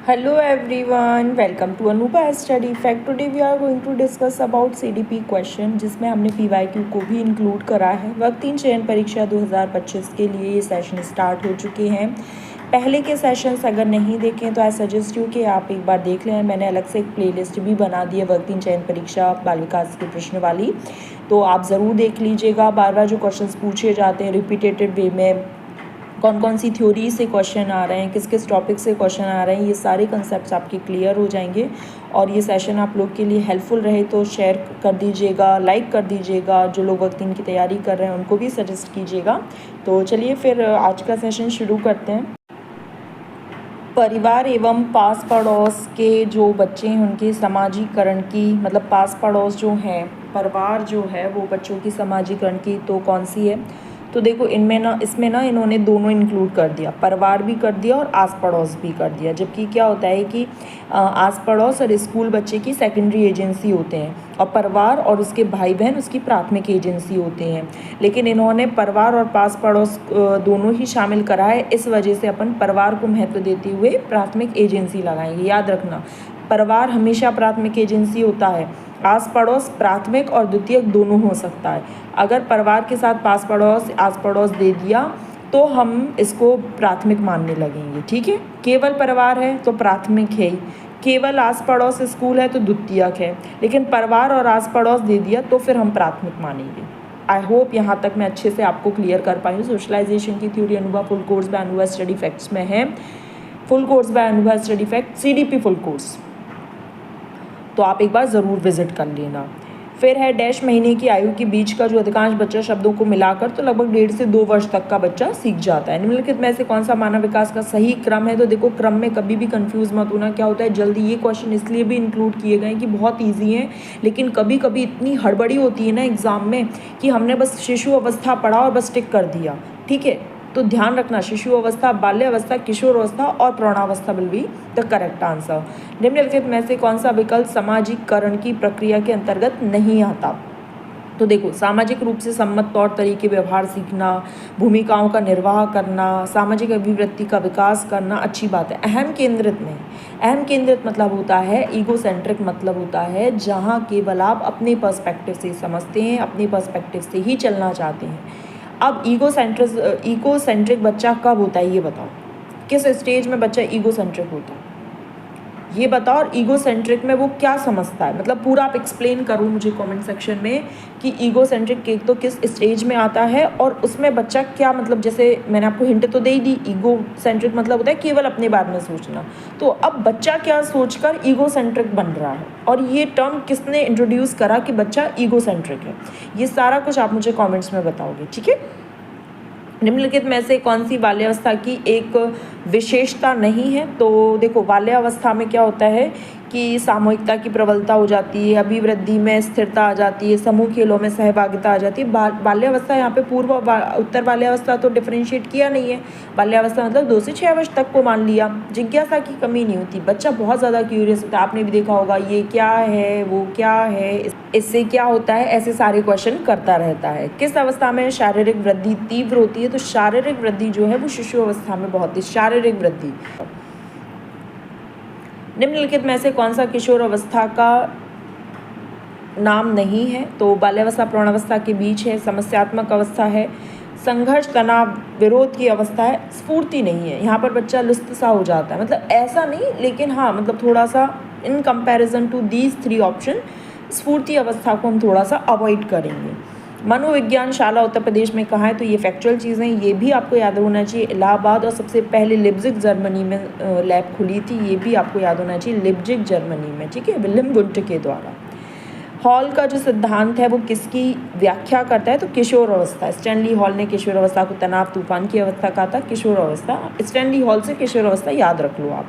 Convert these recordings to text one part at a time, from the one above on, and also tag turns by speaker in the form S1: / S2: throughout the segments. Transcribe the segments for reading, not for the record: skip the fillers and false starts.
S1: Hello everyone, welcome to Anupa Study Fact. Today we are going to discuss about CDP question जिसमें हमने PYQ को भी include करा है। वक्त 3 चयन परीक्षा 2025 के लिए ये सेशन स्टार्ट हो चुके हैं। पहले के सेशंस अगर नहीं देखें तो आई सजेस्ट यू कि आप एक बार देख लें। मैंने अलग से एक प्लेलिस्ट भी बना दी है वक्त 3 चयन परीक्षा बाल विकास के प्रश्न वाली, तो आप ज़रूर देख लीजिएगा। बार बार जो क्वेश्चंस पूछे जाते हैं रिपीटेटेड वे में, कौन कौन सी थ्योरी से क्वेश्चन आ रहे हैं, किस किस टॉपिक से क्वेश्चन आ रहे हैं, ये सारे कंसेप्ट आपके क्लियर हो जाएंगे। और ये सेशन आप लोग के लिए हेल्पफुल रहे तो शेयर कर दीजिएगा, लाइक कर दीजिएगा। जो लोग वक्त 3 की तैयारी कर रहे हैं उनको भी सजेस्ट कीजिएगा। तो चलिए फिर आज का सेशन शुरू करते हैं। परिवार एवं पास पड़ोस के जो बच्चे हैं उनके समाजीकरण की, मतलब पास पड़ोस जो हैं, परिवार जो है वो बच्चों की समाजीकरण की तो कौन सी है। तो देखो इसमें ना इन्होंने दोनों इंक्लूड कर दिया, परिवार भी कर दिया और आस पड़ोस भी कर दिया। जबकि क्या होता है कि आस पड़ोस और स्कूल बच्चे की सेकेंडरी एजेंसी होते हैं और परिवार और उसके भाई बहन उसकी प्राथमिक एजेंसी होते हैं। लेकिन इन्होंने परिवार और पास पड़ोस दोनों ही शामिल करा है। इस वजह से अपन परिवार को महत्व देते हुए प्राथमिक एजेंसी लगाएंगे। याद रखना, परिवार हमेशा प्राथमिक एजेंसी होता है, आस पड़ोस प्राथमिक और द्वितीयक दोनों हो सकता है। अगर परिवार के साथ पास पड़ोस आस पड़ोस दे दिया तो हम इसको प्राथमिक मानने लगेंगे। ठीक है, केवल परिवार है तो प्राथमिक है ही, केवल आस पड़ोस स्कूल है तो द्वितीयक है, लेकिन परिवार और आस पड़ोस दे दिया तो फिर हम प्राथमिक मानेंगे। आई होप यहाँ तक मैं अच्छे से आपको क्लियर कर पाई हूँ। सोशलाइजेशन की थ्योरी अनुभव फुल कोर्स बाय अनुभव स्टडी फैक्ट्स में है। फुल कोर्स बाय अनुभव study fact CDP full course, तो आप एक बार ज़रूर विजिट कर लेना। फिर है डैश महीने की आयु के बीच का जो अधिकांश बच्चा शब्दों को मिलाकर तो लगभग 1.5 से 2 वर्ष तक का बच्चा सीख जाता है। निम्नलिखित में से कौन सा मानव विकास का सही क्रम है। तो देखो, क्रम में कभी भी कंफ्यूज मत होना। क्या होता है, जल्दी ये क्वेश्चन इसलिए भी इंक्लूड किए गए कि बहुत ईजी हैं, लेकिन कभी कभी इतनी हड़बड़ी होती है ना एग्जाम में कि हमने बस शिशु अवस्था पढ़ा और बस टिक कर दिया। ठीक है, तो ध्यान रखना, शिशु अवस्था, बाल्य अवस्था, किशोर अवस्था और प्रौढ़ावस्था will be the correct answer. निम्नलिखित में से कौन सा विकल्प सामाजिकरण की प्रक्रिया के अंतर्गत नहीं आता। तो देखो, सामाजिक रूप से सम्मत तौर तरीके व्यवहार सीखना, भूमिकाओं का निर्वाह करना, सामाजिक अभिवृत्ति का विकास करना, अच्छी बात है। अहम केंद्रित नहीं, अहम केंद्रित मतलब होता है ईगो सेंट्रिक, मतलब होता है जहाँ केवल आप अपने पर्सपेक्टिव से समझते हैं, अपने पर्सपेक्टिव से ही चलना चाहते हैं। अब ईगो सेंट्रिक बच्चा कब होता है ये बताओ, किस स्टेज में बच्चा ईगो सेंट्रिक होता है ये बताओ। और ईगो सेंट्रिक में वो क्या समझता है, मतलब पूरा आप एक्सप्लेन करो मुझे कमेंट सेक्शन में कि ईगो सेंट्रिक केक तो किस स्टेज में आता है और उसमें बच्चा क्या, मतलब जैसे मैंने आपको हिंट तो दे ही दी, ईगो सेंट्रिक मतलब होता है केवल अपने बारे में सोचना। तो अब बच्चा क्या सोचकर ईगो सेंट्रिक बन रहा है और ये टर्म किसने इंट्रोड्यूस करा कि बच्चा ईगो सेंट्रिक है, ये सारा कुछ आप मुझे कॉमेंट्स में बताओगे। ठीक है, निम्नलिखित में से कौन सी बाल्यावस्था की एक विशेषता नहीं है। तो देखो, बाल्यावस्था में क्या होता है कि सामूहिकता की प्रबलता हो जाती है, अभिवृद्धि में स्थिरता आ जाती है, समूह खेलों में सहभागिता आ जाती है। बाल्यावस्था, यहाँ पे पूर्व उत्तर बाल्यावस्था तो डिफरेंशिएट किया नहीं है। बाल्यावस्था मतलब 2 से 6 वर्ष तक को मान लिया। जिज्ञासा की कमी नहीं होती, बच्चा बहुत ज़्यादा क्यूरियस होता है। आपने भी देखा होगा, ये क्या है, वो क्या है, इससे क्या होता है, ऐसे सारे क्वेश्चन करता रहता है। किस अवस्था में शारीरिक वृद्धि तीव्र होती है। तो शारीरिक वृद्धि जो है वो शिशु अवस्था में बहुत ही शारीरिक वृद्धि। निम्नलिखित में से कौन सा किशोर अवस्था का नाम नहीं है। तो बाल्यावस्था प्रौढ़ावस्था के बीच है, समस्यात्मक अवस्था है, संघर्ष तनाव विरोध की अवस्था है, स्फूर्ति नहीं है। यहाँ पर बच्चा लुस्त सा हो जाता है, मतलब ऐसा नहीं, लेकिन हाँ मतलब थोड़ा सा in comparison to these 3 option स्फूर्ति अवस्था को हम थोड़ा सा अवॉइड करेंगे। मनोविज्ञान शाला उत्तर प्रदेश में कहाँ है। तो ये फैक्चुअल चीज़ें, ये भी आपको याद होना चाहिए। इलाहाबाद और सबसे पहले लिप्जिग जर्मनी में लैब खुली थी, ये भी आपको याद होना चाहिए, लिप्जिग जर्मनी में। ठीक है, विलियम वुंट के द्वारा। हॉल का जो सिद्धांत है वो किसकी व्याख्या करता है। तो किशोर अवस्था, स्टैनली हॉल ने किशोर अवस्था को तनाव तूफान की अवस्था कहा था। किशोर अवस्था, स्टैनली हॉल से किशोर अवस्था याद रख लो आप।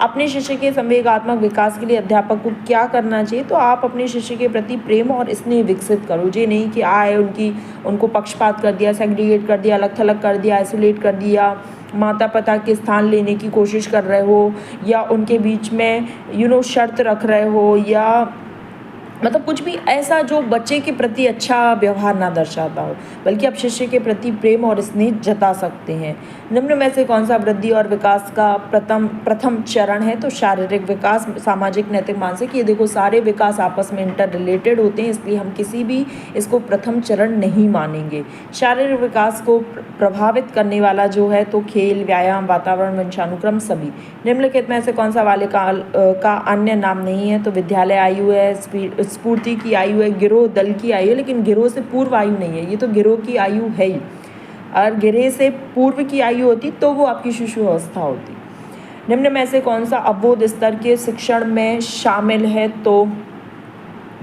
S1: अपने शिष्य के संवेगात्मक विकास के लिए अध्यापक को क्या करना चाहिए। तो आप अपने शिष्य के प्रति प्रेम और स्नेह विकसित करो। ये नहीं कि आए उनको पक्षपात कर दिया, सेग्रीगेट कर दिया, अलग थलग कर दिया, आइसोलेट कर दिया, माता पिता के स्थान लेने की कोशिश कर रहे हो, या उनके बीच में शर्त रख रहे हो, या मतलब कुछ भी ऐसा जो बच्चे के प्रति अच्छा व्यवहार ना दर्शाता हो, बल्कि आप शिष्य के प्रति प्रेम और स्नेह जता सकते हैं। निम्न में से कौन सा वृद्धि और विकास का प्रथम चरण है? तो शारीरिक विकास, सामाजिक, नैतिक, मानसिक। ये देखो सारे विकास आपस में इंटर रिलेटेड होते हैं, इसलिए हम किसी भी इसको प्रथम चरण नहीं मानेंगे। शारीरिक विकास को प्रभावित करने वाला जो है तो खेल, व्यायाम, वातावरण, वंशानुक्रम सभी। निम्नलिखित में से कौन सा बालिका का अन्य नाम नहीं है? तो विद्यालय आयु है, स्फूर्ति की आयु है, गिरोह दल की आयु है, लेकिन गिरोह से पूर्व आयु नहीं है, ये तो गिरोह की आयु है ही। अगर गिरोह से पूर्व की आयु होती तो वो आपकी शिशु अवस्था होती। निम्न में से कौन सा अबोध स्तर के शिक्षण में शामिल है? तो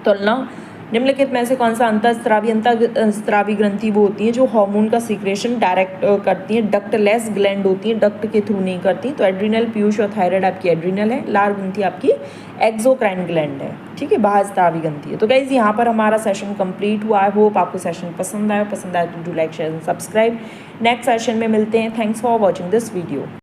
S1: तुलना। निम्नलिखित में से कौन सा अंतःस्रावी ग्रंथि वो होती है जो हार्मोन का सीक्रेशन डायरेक्ट करती हैं, डक्टलेस ग्लैंड होती हैं, डक्ट के थ्रू नहीं करती। तो एड्रिनल, पीयूष और थायराइड आपकी एड्रिनल है, लार ग्रंथि आपकी एक्सोक्राइन ग्लैंड है, ठीक है, बाह्य स्रावी ग्रंथि है। तो गाइज यहाँ पर हमारा सेशन कंप्लीट हुआ। आई होप आपको सेशन पसंद आया तो do like, share and subscribe. Next session में मिलते हैं। Thanks for watching this video.